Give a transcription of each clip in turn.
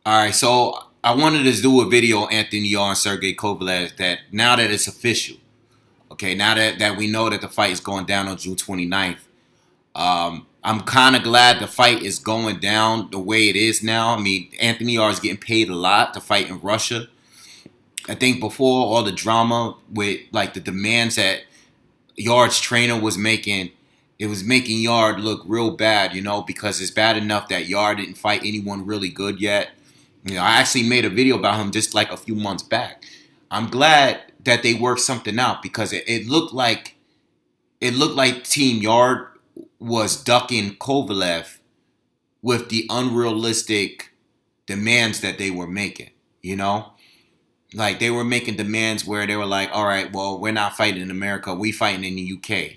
All right, so I wanted to do a video, Anthony Yarde and Sergey Kovalev, that now that it's official, okay, now that we know that the fight is going down on June 29th, I'm kind of glad the fight is going down the way it is now. I mean, Anthony Yarde is getting paid a lot to fight in Russia. I think before all the drama with like the demands that Yarde's trainer was making, it was making Yarde look real bad, because it's bad enough that Yarde didn't fight anyone really good yet. I actually made a video about him just like a few months back. I'm glad that they worked something out because it looked like Team Yarde was ducking Kovalev with the unrealistic demands that they were making. You know, like they were making demands where they were like, all right, well, we're not fighting in America, we fighting in the UK.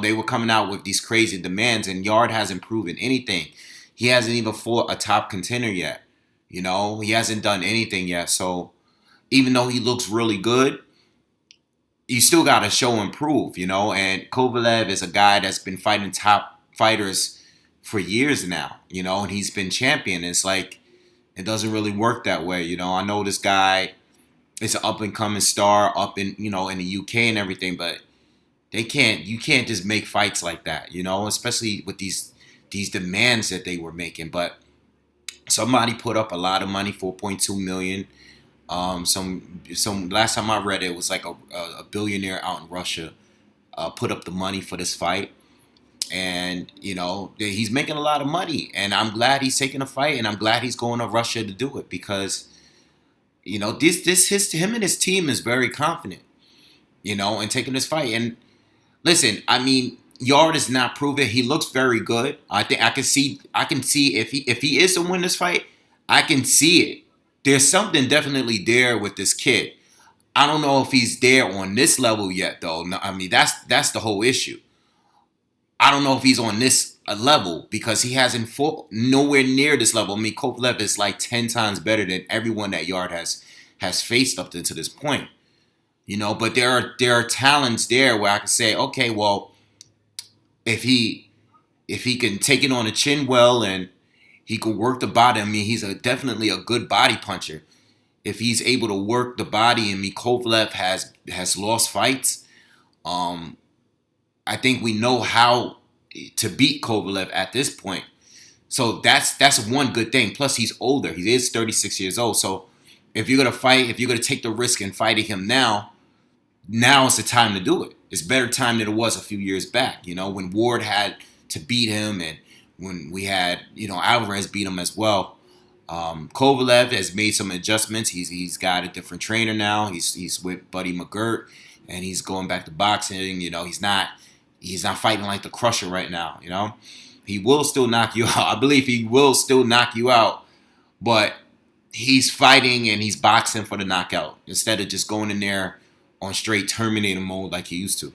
They were coming out with these crazy demands, and Yarde hasn't proven anything. He hasn't even fought a top contender yet. He hasn't done anything yet. So even though he looks really good, you still got to show and prove. And Kovalev is a guy that's been fighting top fighters for years now. And he's been champion. It's like it doesn't really work that way. I know this guy is an up and coming star up in the UK and everything, but you can't just make fights like that, especially with these demands that they were making. But somebody put up a lot of money, 4.2 million. Some last time I read it was like a billionaire out in Russia put up the money for this fight, and he's making a lot of money, and I'm glad he's taking a fight, and I'm glad he's going to Russia to do it because him and his team is very confident, in taking this fight. And listen, I mean, Yarde is not proven. He looks very good. I think I can see if he is to win this fight, I can see it. There's something definitely there with this kid. I don't know if he's there on this level yet, though. No, I mean, that's the whole issue. I don't know if he's on this level because he hasn't fought nowhere near this level. I mean, Kovalev is like 10 times better than everyone that Yarde has faced up to this point. But there are talents there where I can say, okay, well, if he can take it on the chin well and he can work the body. I mean, he's definitely a good body puncher. If he's able to work the body, and Kovalev has lost fights, um, I think we know how to beat Kovalev at this point. So that's one good thing. Plus, he's older. He is 36 years old. So if you're gonna fight, if you're gonna take the risk in fighting him now is the time to do it. It's better time than it was a few years back. When Ward had to beat him, and when we had Alvarez beat him as well. Kovalev has made some adjustments. He's got a different trainer now. He's with Buddy McGirt, and he's going back to boxing. He's not fighting like the Crusher right now. He will still knock you out. I believe he will still knock you out, but he's fighting and he's boxing for the knockout instead of just going in there on straight Terminator mode like he used to.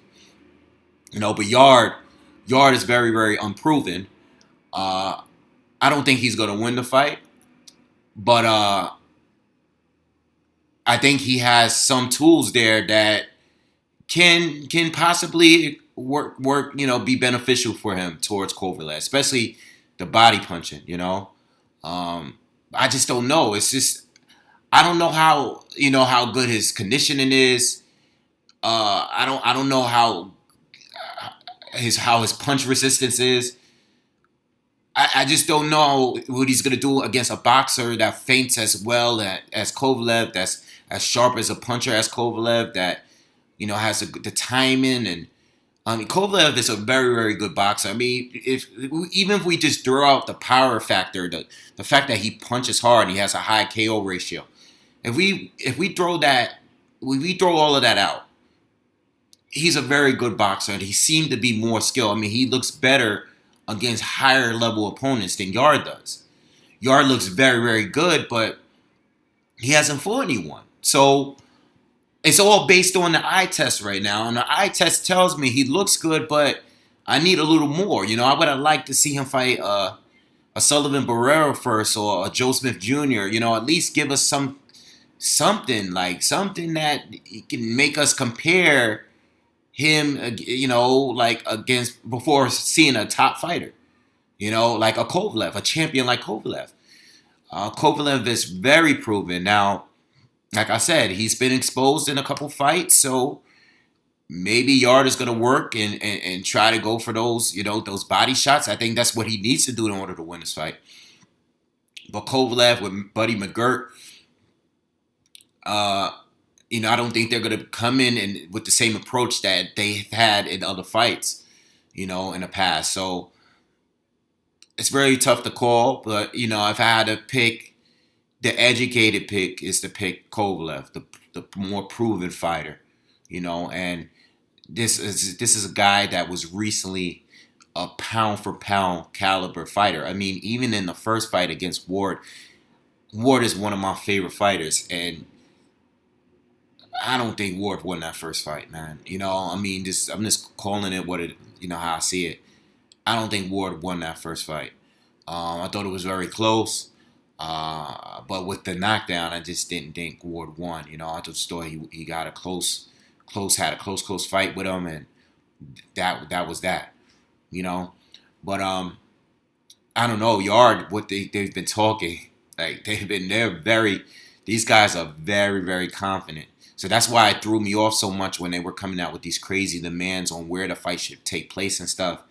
But Yarde is very, very unproven. I don't think he's gonna win the fight, but I think he has some tools there that can possibly work be beneficial for him towards Kovalev, especially the body punching. I just don't know. It's just I don't know how good his conditioning is. I don't know how his punch resistance is. I just don't know what he's going to do against a boxer that feints as well as Kovalev, that's as sharp as a puncher as Kovalev, that has the timing. And I mean, Kovalev is a very, very good boxer. I mean, even if we just throw out the power factor, the fact that he punches hard, he has a high KO ratio. If we throw all of that out, he's a very good boxer, and he seemed to be more skilled. I mean, he looks better against higher level opponents than Yarde does. Yarde looks very, very good, but he hasn't fought anyone. So it's all based on the eye test right now. And the eye test tells me he looks good, but I need a little more. I would have liked to see him fight a Sullivan Barrera first, or a Joe Smith Jr. At least give us something that can make us compare him, like against before seeing a top fighter, like a Kovalev, a champion like Kovalev. Kovalev is very proven. Now, like I said, he's been exposed in a couple fights, so maybe Yarde is going to work and try to go for those, those body shots. I think that's what he needs to do in order to win this fight. But Kovalev with Buddy McGirt, uh, I don't think they're going to come in and with the same approach that they've had in other fights, in the past. So it's very tough to call. But, if I had to pick, the educated pick is to pick Kovalev, the more proven fighter, and this is a guy that was recently a pound for pound caliber fighter. I mean, even in the first fight against Ward, Ward is one of my favorite fighters, and I don't think Ward won that first fight, man. I mean, I'm just calling it what it, how I see it. I don't think Ward won that first fight. I thought it was very close, but with the knockdown, I just didn't think Ward won. I just thought he got a had a close fight with him, and that was that. But I don't know, Yarde, what they've been talking, like these guys are very, very confident. So that's why it threw me off so much when they were coming out with these crazy demands on where the fight should take place and stuff.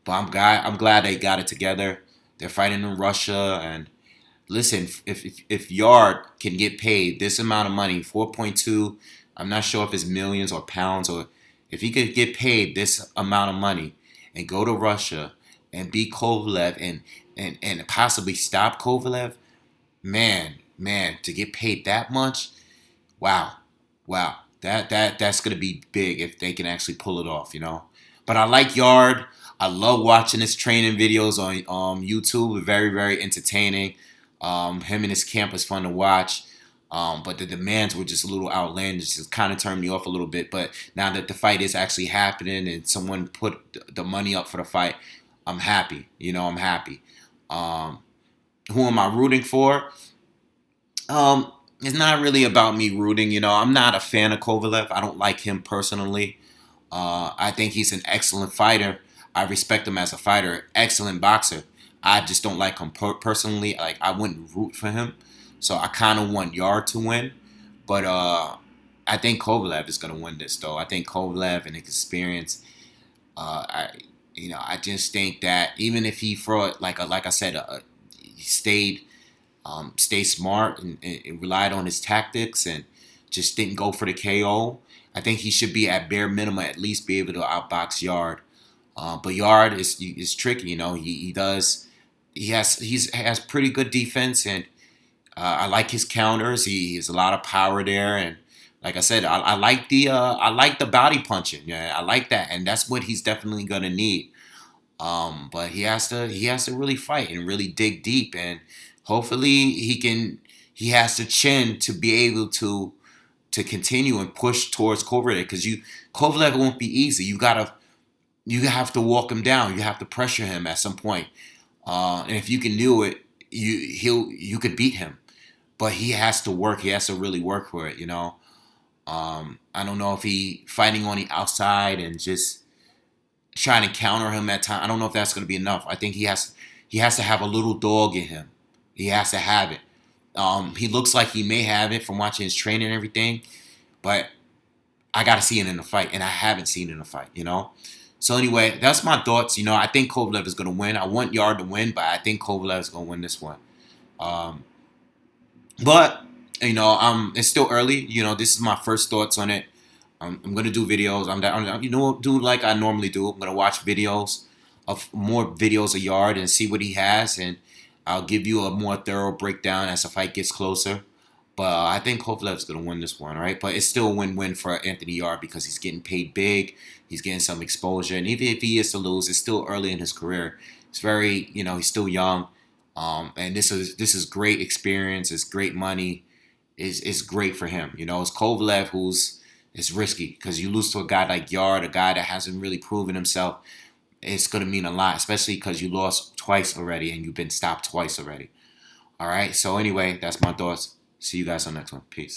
But I'm glad they got it together. They're fighting in Russia, and listen, if Yarde can get paid this amount of money, 4.2, I'm not sure if it's millions or pounds, or if he could get paid this amount of money and go to Russia and beat Kovalev and possibly stop Kovalev, man, to get paid that much, wow. That's gonna be big if they can actually pull it off. But I like Yarde. I love watching his training videos on YouTube. Very, very entertaining. Him and his camp is fun to watch. But the demands were just a little outlandish. It kind of turned me off a little bit. But now that the fight is actually happening and someone put the money up for the fight, I'm happy. I'm happy. Who am I rooting for? It's not really about me rooting. I'm not a fan of Kovalev. I don't like him personally. I think he's an excellent fighter. I respect him as a fighter. Excellent boxer. I just don't like him personally. Like, I wouldn't root for him. So I kind of want Yarde to win. But I think Kovalev is going to win this, though. I think Kovalev and his experience, I just think that even if he, like I said, he stayed smart and relied on his tactics and just didn't go for the KO, I think he should be at bare minimum at least be able to outbox Yarde. But Yarde is tricky. He has pretty good defense, and I like his counters. He has a lot of power there, and like I said, I like the body punching. Yeah, I like that, and that's what he's definitely gonna need. But he has to really fight and really dig deep, and hopefully he has the chin to be able to continue and push towards Kovalev, because Kovalev won't be easy. You have to walk him down. You have to pressure him at some point. And if you can do it, you could beat him. But he has to work. He has to really work for it. I don't know if he fighting on the outside and just trying to counter him at time. I don't know if that's going to be enough. I think he has to have a little dog in him. He has to have it. He looks like he may have it from watching his training and everything, but I got to see it in the fight, and I haven't seen it in the fight. So anyway, that's my thoughts. I think Kovalev is going to win. I want Yarde to win, but I think Kovalev is going to win this one. But it's still early. This is my first thoughts on it. I'm gonna do videos. Do like I normally do. I'm gonna watch more videos of Yarde and see what he has, and I'll give you a more thorough breakdown as the fight gets closer. But I think Kovalev's gonna win this one, right? But it's still a win-win for Anthony Yarde because he's getting paid big. He's getting some exposure, and even if he is to lose, it's still early in his career. It's very, he's still young, and this is great experience. It's great money. It's great for him. It's Kovalev it's risky because you lose to a guy like Yarde, a guy that hasn't really proven himself. It's going to mean a lot, especially because you lost twice already and you've been stopped twice already. All right. So anyway, that's my thoughts. See you guys on the next one. Peace.